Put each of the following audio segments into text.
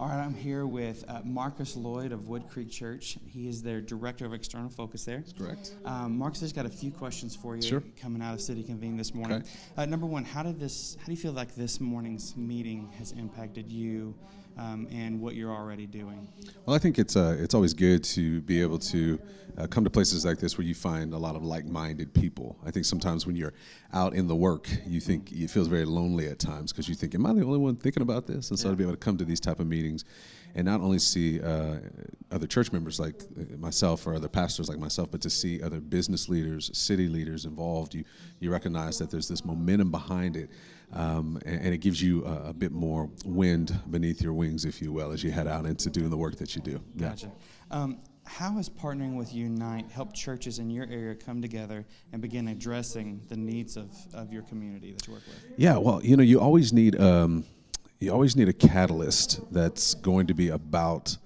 All right, I'm here with Markus Lloyd of Woodcreek Church. He is their Director of External Focus there. That's correct. Markus has got a few questions for you. Sure. Coming out of City Convene this morning. Okay. Number one, how do you feel like this morning's meeting has impacted you and what you're already doing? Well, I think it's always good to be able to come to places like this where you find a lot of like-minded people. I think sometimes when you're out in the work, you think it feels very lonely at times because you think, am I the only one thinking about this? And so to be able to come to these type of meetings and not only see other church members like myself or other pastors like myself, but to see other business leaders, city leaders involved, you recognize that there's this momentum behind it. And it gives you a bit more wind beneath your wings, if you will, as you head out into doing the work that you do. Gotcha. How has partnering with Unite helped churches in your area come together and begin addressing the needs of your community that you work with? Yeah, well, you always need a catalyst that's going to be about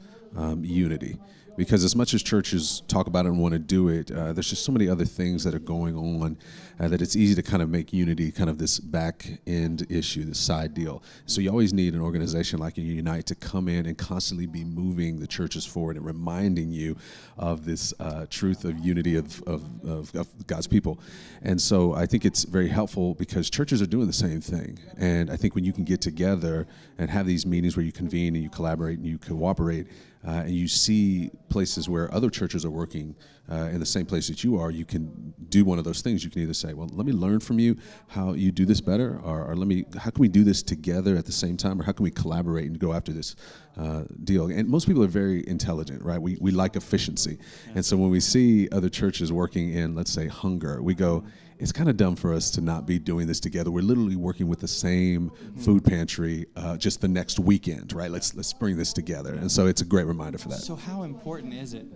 unity. Because as much as churches talk about it and want to do it, there's just so many other things that are going on that it's easy to kind of make unity kind of this back-end issue, this side deal. So you always need an organization like Unite to come in and constantly be moving the churches forward and reminding you of this truth of unity of God's people. And so I think it's very helpful because churches are doing the same thing. And I think when you can get together and have these meetings where you convene and you collaborate and you cooperate, and you see places where other churches are working in the same place that you are, you can do one of those things. You can either say, well, let me learn from you how you do this better, or how can we do this together at the same time, or how can we collaborate and go after this deal? And most people are very intelligent, right? We like efficiency. And so when we see other churches working in, let's say, hunger, we go, it's kind of dumb for us to not be doing this together. We're literally working with the same food pantry just the next weekend, right? Let's bring this together. And so it's a great reminder for that. So how important is it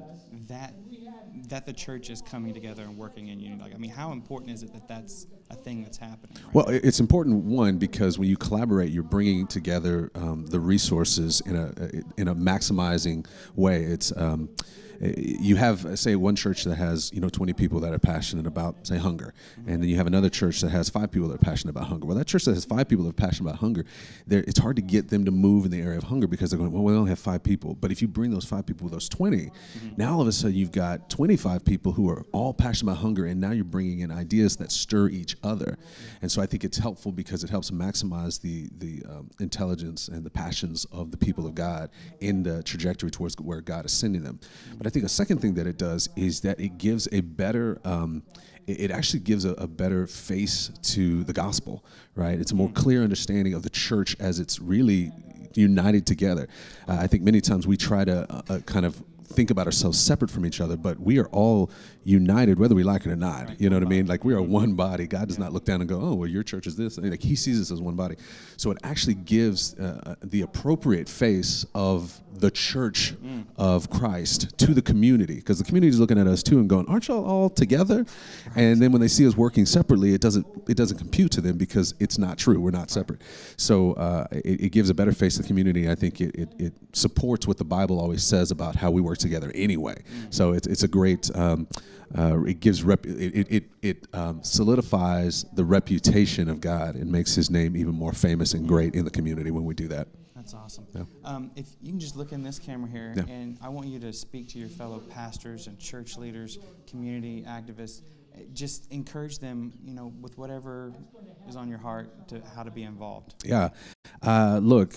that the church is coming together and working in unity? How important is it that that's a thing that's happening? Right? Well, it's important, one, because when you collaborate, you're bringing together the resources in a maximizing way. It's you have, say, one church that has 20 people that are passionate about, say, hunger, and then you have another church that has 5 people that are passionate about hunger. Well, that church that has 5 people that are passionate about hunger, it's hard to get them to move in the area of hunger because they're going, well, we only have 5 people. But if you bring those 5 people, those 20, now all of a sudden you've got 25 people who are all passionate about hunger, and now you're bringing in ideas that stir each other. And so I think it's helpful because it helps maximize the intelligence and the passions of the people of God in the trajectory towards where God is sending them. But I think a second thing that it does is that it gives a better, it actually gives a better face to the gospel, right? It's a more clear understanding of the church as it's really united together. I think many times we try to kind of think about ourselves separate from each other, but we are all united whether we like it or not. You know what I mean? Like, we are one body. God does not look down and go, oh, well, your church is this. Like, he sees us as one body. So it actually gives the appropriate face of the church of Christ to the community, because the community is looking at us too and going, aren't y'all all together? And then when they see us working separately, it doesn't compute to them because it's not true. We're not separate. So it gives a better face to the community. I think it supports what the Bible always says about how we work together anyway. So it's a great it gives it solidifies the reputation of God and makes his name even more famous and great in the community when we do that. That's awesome. Yeah. If you can just look in this camera here, and I want you to speak to your fellow pastors and church leaders, community activists. Just encourage them, with whatever is on your heart, to how to be involved. Yeah. Look,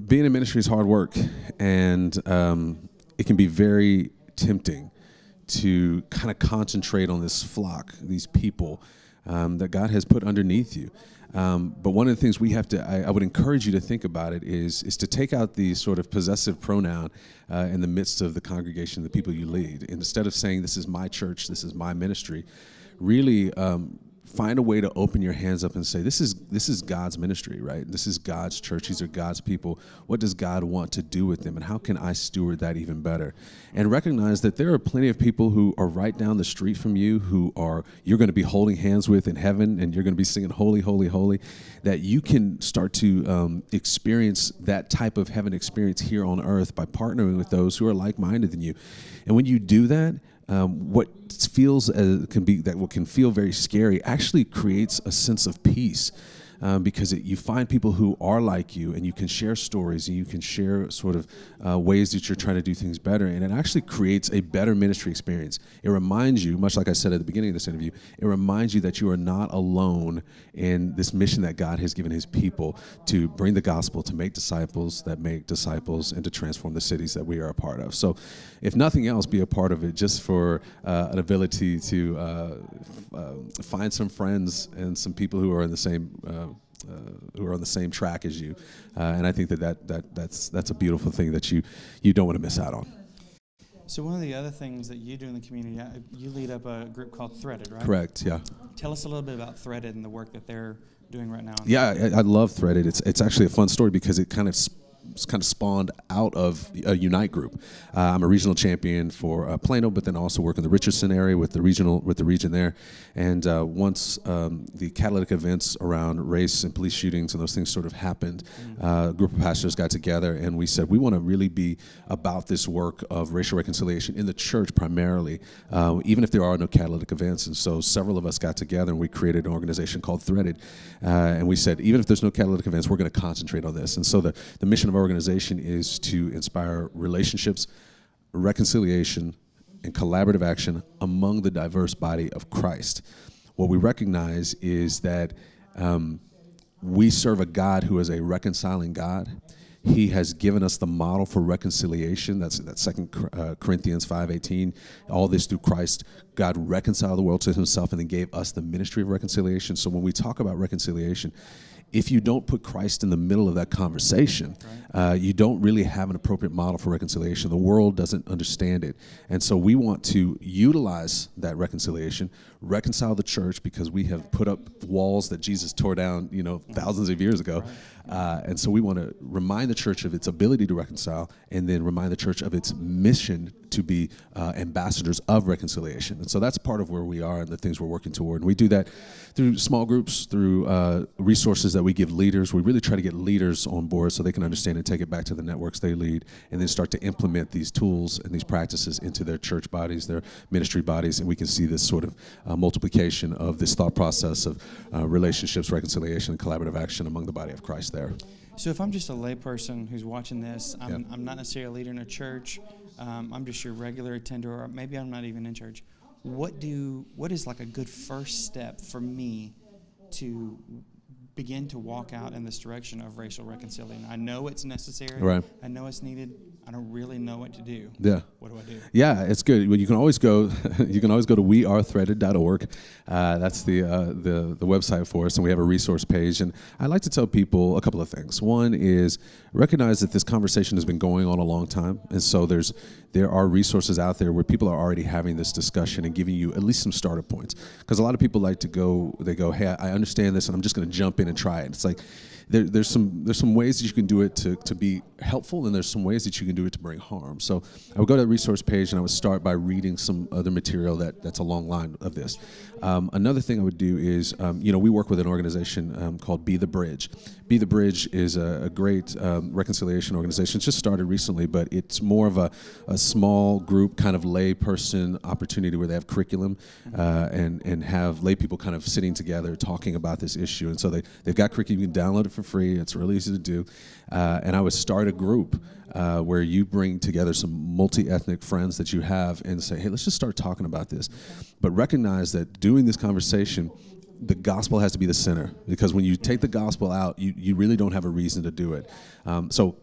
being in ministry is hard work, and it can be very tempting to kind of concentrate on this flock, these people that God has put underneath you. But one of the things we have to, I would encourage you to think about it is to take out the sort of possessive pronoun in the midst of the congregation, the people you lead. And instead of saying, this is my church, this is my ministry, really find a way to open your hands up and say, this is God's ministry, right? This is God's church. These are God's people. What does God want to do with them, and how can I steward that even better? And recognize that there are plenty of people who are right down the street from you you're going to be holding hands with in heaven, and you're going to be singing holy, holy, holy, that you can start to experience that type of heaven experience here on earth by partnering with those who are like-minded than you. And when you do that, what feels can feel very scary actually creates a sense of peace because you find people who are like you, and you can share stories, and you can share sort of ways that you're trying to do things better, and it actually creates a better ministry experience. It reminds you, much like I said at the beginning of this interview, it reminds you that you are not alone in this mission that God has given his people to bring the gospel, to make disciples that make disciples, and to transform the cities that we are a part of. So if nothing else, be a part of it just for an ability to find some friends and some people who are in the same on the same track as you, and I think that's a beautiful thing that you don't want to miss out on. So one of the other things that you do in the community, you lead up a group called Threaded, right? Correct. Yeah. Tell us a little bit about Threaded and the work that they're doing right now. Yeah, I love Threaded. It's actually a fun story because it kind of spawned out of a Unite group. I'm a regional champion for Plano, but then also work in the Richardson area with the region there. And once the catalytic events around race and police shootings and those things sort of happened, a group of pastors got together and we said we want to really be about this work of racial reconciliation in the church primarily, even if there are no catalytic events. And so several of us got together and we created an organization called Threaded, and we said even if there's no catalytic events, we're going to concentrate on this. And so the mission of our organization is to inspire relationships, reconciliation, and collaborative action among the diverse body of Christ. What we recognize is that we serve a God who is a reconciling God. He has given us the model for reconciliation. That's 2 Corinthians 5:18. All this through Christ, God reconciled the world to himself and then gave us the ministry of reconciliation. So when we talk about reconciliation, if you don't put Christ in the middle of that conversation, you don't really have an appropriate model for reconciliation. The world doesn't understand it. And so we want to utilize that reconciliation, reconcile the church, because we have put up walls that Jesus tore down, thousands of years ago. And so we want to remind the church of its ability to reconcile, and then remind the church of its mission to be ambassadors of reconciliation. And so that's part of where we are and the things we're working toward. And we do that through small groups, through resources that we give leaders. We really try to get leaders on board so they can understand and take it back to the networks they lead, and then start to implement these tools and these practices into their church bodies, their ministry bodies, and we can see this sort of multiplication of this thought process of relationships, reconciliation, and collaborative action among the body of Christ there. So if I'm just a layperson who's watching this, I'm not necessarily a leader in a church, I'm just your regular attender, or maybe I'm not even in church. What is like a good first step for me to begin to walk out in this direction of racial reconciliation? I know it's necessary. Right. I know it's needed. I don't really know what to do. Yeah. What do I do? Yeah, it's good. Well, you can always go. You can always go to wearethreaded.org. That's the website for us, and we have a resource page. And I like to tell people a couple of things. One is recognize that this conversation has been going on a long time, and so there are resources out there where people are already having this discussion and giving you at least some starter points. Because a lot of people like to go. They go, "Hey, I understand this, and I'm just going to jump in and try it." It's like there's some ways that you can do it to be helpful, and there's some ways that you can do it to bring harm. So I would go to the resource page and I would start by reading some other material that's along line of this. Another thing I would do is, we work with an organization called Be the Bridge. Be the Bridge is a great reconciliation organization. It's just started recently, but it's more of a small group kind of lay person opportunity where they have curriculum and have lay people kind of sitting together talking about this issue. And so they've got curriculum. You can download it for free. It's really easy to do. And I would start a group where you bring together some multi-ethnic friends that you have and say, hey, let's just start talking about this. But recognize that doing this conversation, the gospel has to be the center, because when you take the gospel out, you really don't have a reason to do it. So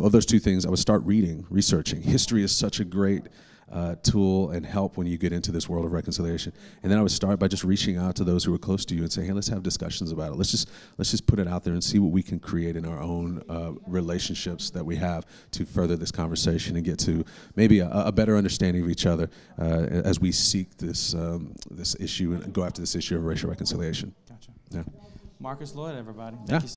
of those two things, I would start reading, researching. History is such a great tool and help when you get into this world of reconciliation. And then I would start by just reaching out to those who are close to you and saying, hey, let's have discussions about it. Let's just put it out there and see what we can create in our own relationships that we have to further this conversation and get to maybe a better understanding of each other as we seek this issue and go after this issue of racial reconciliation. Gotcha. Yeah. Markus Lloyd, everybody. Thank you so